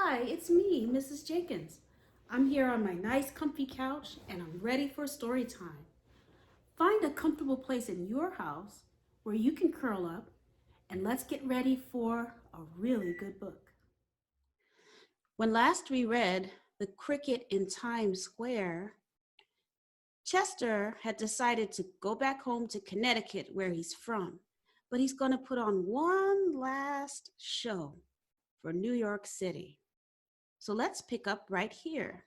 Hi, it's me, Mrs. Jenkins. I'm here on my nice comfy couch and I'm ready for story time. Find a comfortable place in your house where you can curl up and let's get ready for a really good book. When last we read The Cricket in Times Square, Chester had decided to go back home to Connecticut where he's from, but he's going to put on one last show for New York City. So let's pick up right here.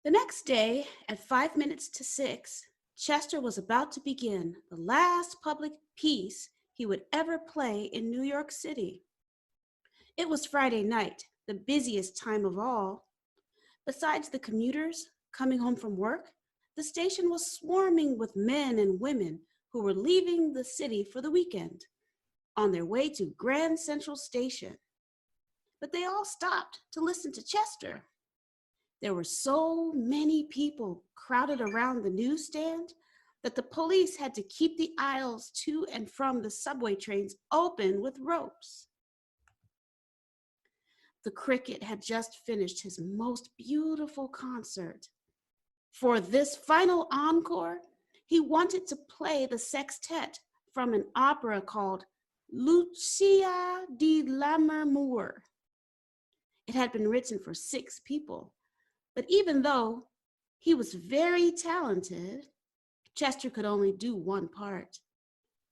The next day, at 5 minutes to 6, Chester was about to begin the last public piece he would ever play in New York City. It was Friday night, the busiest time of all. Besides the commuters coming home from work, the station was swarming with men and women who were leaving the city for the weekend on their way to Grand Central Station. But they all stopped to listen to Chester. There were so many people crowded around the newsstand that the police had to keep the aisles to and from the subway trains open with ropes. The Cricket had just finished his most beautiful concert. For this final encore, he wanted to play the sextet from an opera called Lucia di Lammermoor. It had been written for 6 people, but even though he was very talented, Chester could only do one part.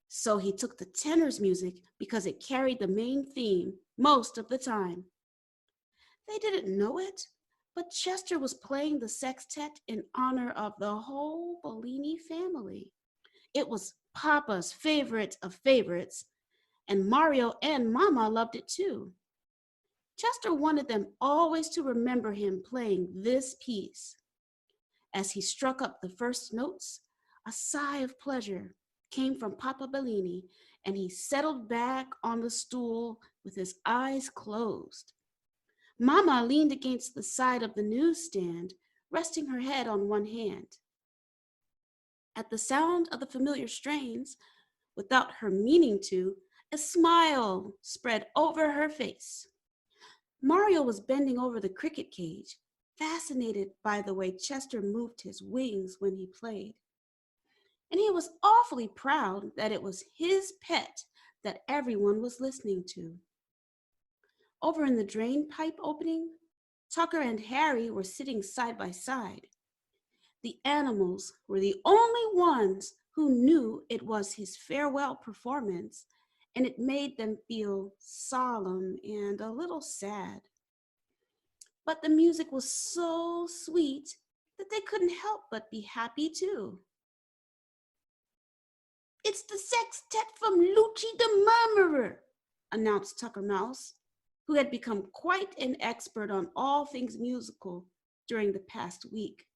So he took the tenor's music because it carried the main theme most of the time. They didn't know it, but Chester was playing the sextet in honor of the whole Bellini family. It was Papa's favorite of favorites, and Mario and Mama loved it too. Chester wanted them always to remember him playing this piece. As he struck up the first notes, a sigh of pleasure came from Papa Bellini, and he settled back on the stool with his eyes closed. Mama leaned against the side of the newsstand, resting her head on one hand. At the sound of the familiar strains, without her meaning to, a smile spread over her face. Mario was bending over the cricket cage, fascinated by the way Chester moved his wings when he played. And he was awfully proud that it was his pet that everyone was listening to. Over in the drain pipe opening, Tucker and Harry were sitting side by side. The animals were the only ones who knew it was his farewell performance, and it made them feel solemn and a little sad. But the music was so sweet that they couldn't help but be happy too. "It's the sextet from Lucci the Murmurer," announced Tucker Mouse, who had become quite an expert on all things musical during the past week.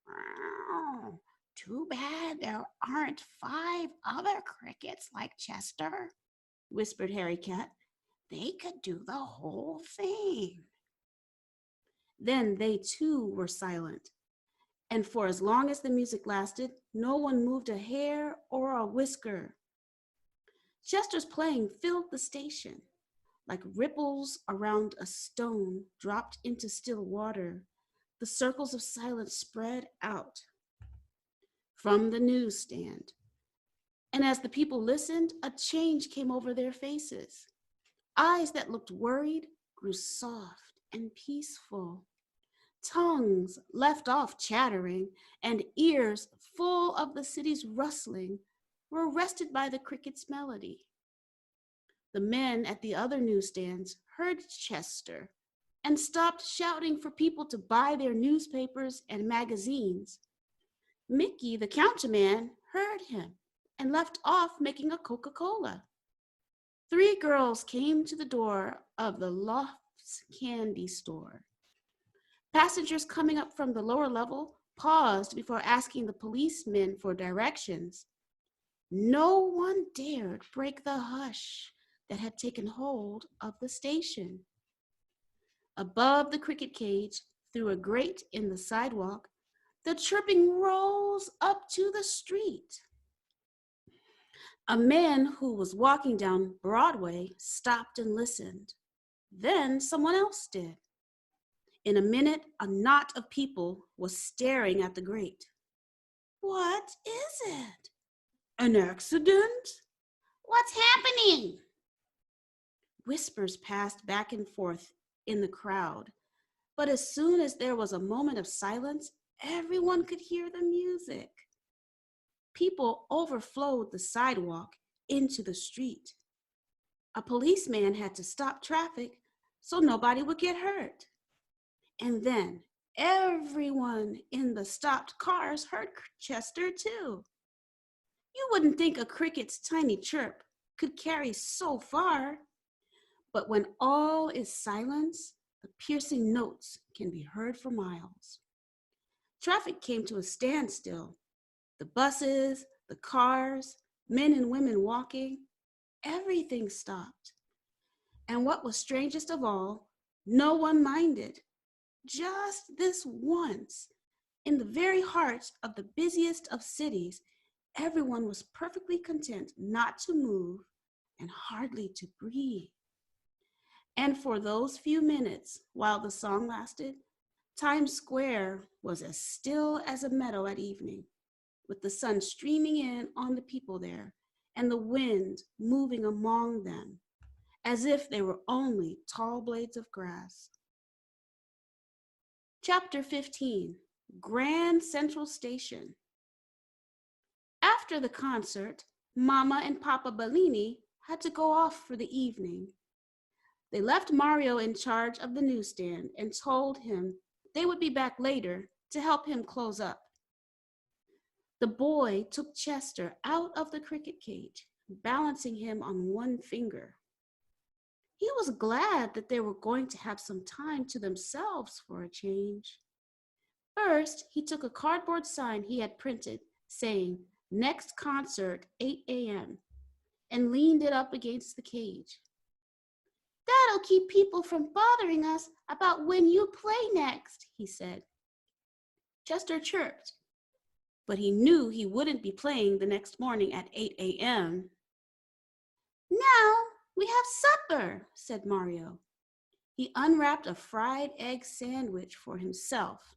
"Oh, too bad there aren't 5 other crickets like Chester," whispered Harry Cat. "They could do the whole thing." Then they too were silent, and for as long as the music lasted, no one moved a hair or a whisker. Chester's playing filled the station. Like ripples around a stone dropped into still water, the circles of silence spread out from the newsstand. And as the people listened, a change came over their faces. Eyes that looked worried grew soft and peaceful. Tongues left off chattering, and ears full of the city's rustling were arrested by the cricket's melody. The men at the other newsstands heard Chester and stopped shouting for people to buy their newspapers and magazines. Mickey, the counterman, heard him and left off making a Coca-Cola. 3 girls came to the door of the Lofts candy store. Passengers coming up from the lower level paused before asking the policemen for directions. No one dared break the hush that had taken hold of the station. Above the cricket cage, through a grate in the sidewalk, the chirping rose up to the street. A man who was walking down Broadway stopped and listened. Then someone else did. In a minute, a knot of people was staring at the grate. What is it? An accident? What's happening? Whispers passed back and forth in the crowd, but as soon as there was a moment of silence, everyone could hear the music. People overflowed the sidewalk into the street. A policeman had to stop traffic so nobody would get hurt. And then everyone in the stopped cars heard Chester too. You wouldn't think a cricket's tiny chirp could carry so far, but when all is silence, the piercing notes can be heard for miles. Traffic came to a standstill. The buses, the cars, men and women walking, everything stopped. And what was strangest of all, no one minded. Just this once, in the very heart of the busiest of cities, everyone was perfectly content not to move and hardly to breathe. And for those few minutes while the song lasted, Times Square was as still as a meadow at evening, with the sun streaming in on the people there and the wind moving among them, as if they were only tall blades of grass. Chapter 15, Grand Central Station. After the concert, Mama and Papa Bellini had to go off for the evening. They left Mario in charge of the newsstand and told him they would be back later to help him close up. The boy took Chester out of the cricket cage, balancing him on one finger. He was glad that they were going to have some time to themselves for a change. First, he took a cardboard sign he had printed saying, "Next concert, 8 a.m., and leaned it up against the cage. "That'll keep people from bothering us about when you play next," he said. Chester chirped, but he knew he wouldn't be playing the next morning at 8 a.m. "Now we have supper," said Mario. He unwrapped a fried egg sandwich for himself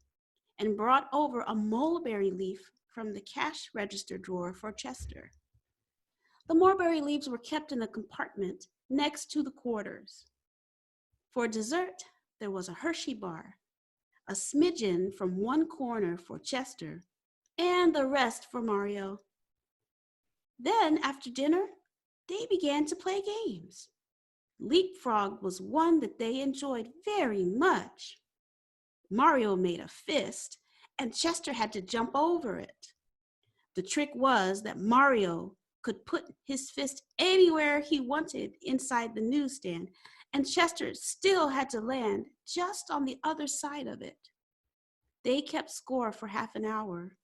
and brought over a mulberry leaf from the cash register drawer for Chester. The mulberry leaves were kept in a compartment next to the quarters. For dessert, there was a Hershey bar, a smidgen from one corner for Chester, and the rest for Mario. Then, after dinner, they began to play games. Leapfrog was one that they enjoyed very much. Mario made a fist, and Chester had to jump over it. The trick was that Mario could put his fist anywhere he wanted inside the newsstand, and Chester still had to land just on the other side of it. They kept score for half an hour.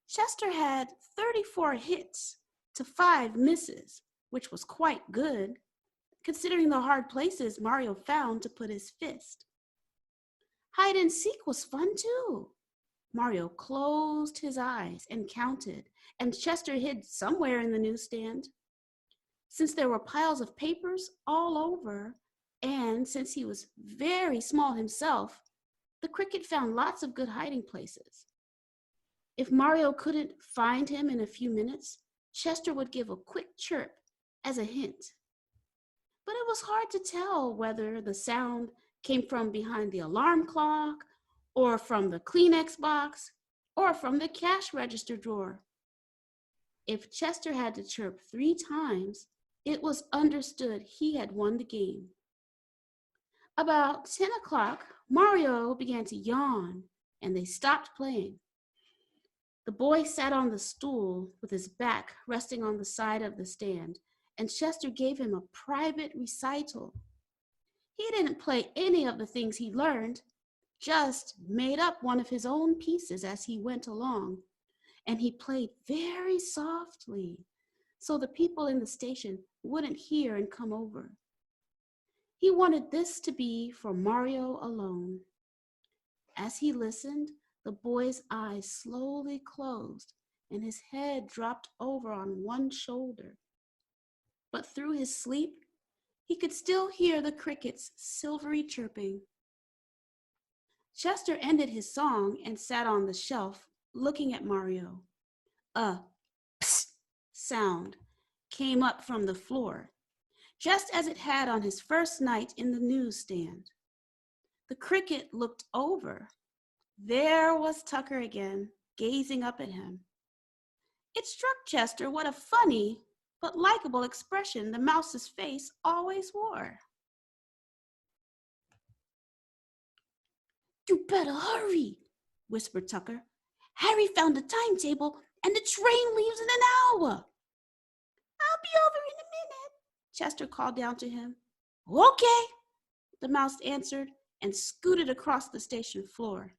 Chester had 34 hits to 5 misses, which was quite good, considering the hard places Mario found to put his fist. Hide and seek was fun too. Mario closed his eyes and counted, and Chester hid somewhere in the newsstand. Since there were piles of papers all over, and since he was very small himself, the cricket found lots of good hiding places. If Mario couldn't find him in a few minutes, Chester would give a quick chirp as a hint. But it was hard to tell whether the sound came from behind the alarm clock, or from the Kleenex box, or from the cash register drawer. If Chester had to chirp 3 times, it was understood he had won the game. About 10 o'clock, Mario began to yawn, and they stopped playing. The boy sat on the stool with his back resting on the side of the stand, and Chester gave him a private recital. He didn't play any of the things he learned, just made up one of his own pieces as he went along, and he played very softly so the people in the station wouldn't hear and come over. He wanted this to be for Mario alone. As he listened, the boy's eyes slowly closed and his head dropped over on one shoulder. But through his sleep, He could still hear the crickets' silvery chirping. Chester ended his song and sat on the shelf, looking at Mario. A psst sound came up from the floor, just as it had on his first night in the newsstand. The cricket looked over. There was Tucker again, gazing up at him. It struck Chester what a funny but likable expression the mouse's face always wore. "You better hurry," whispered Tucker. "Harry found the timetable and the train leaves in an hour." "I'll be over in a minute," Chester called down to him. "Okay," the mouse answered and scooted across the station floor.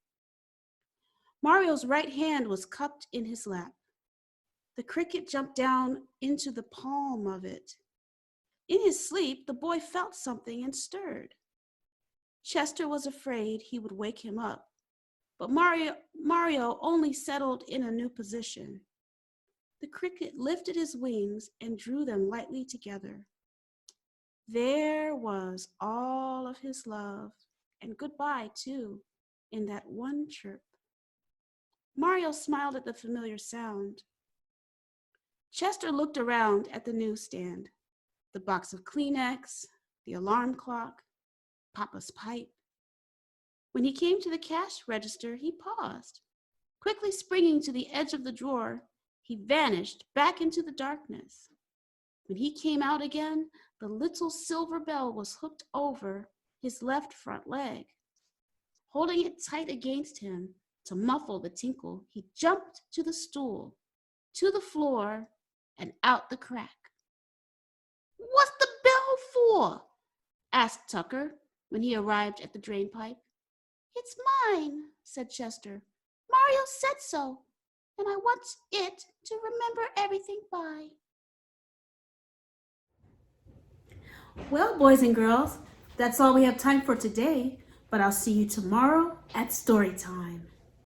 Mario's right hand was cupped in his lap. The cricket jumped down into the palm of it. In his sleep, the boy felt something and stirred. Chester was afraid he would wake him up, but Mario only settled in a new position. The cricket lifted his wings and drew them lightly together. There was all of his love, and goodbye, too, in that one chirp. Mario smiled at the familiar sound. Chester looked around at the newsstand, the box of Kleenex, the alarm clock, Papa's pipe. When he came to the cash register, he paused. Quickly springing to the edge of the drawer, he vanished back into the darkness. When he came out again, the little silver bell was hooked over his left front leg. Holding it tight against him to muffle the tinkle, he jumped to the stool, to the floor, and out the crack. "What's the bell for?" asked Tucker when he arrived at the drain pipe. "It's mine," said Chester. "Mario said so, and I want it to remember everything by." Well, boys and girls, that's all we have time for today, but I'll see you tomorrow at story time.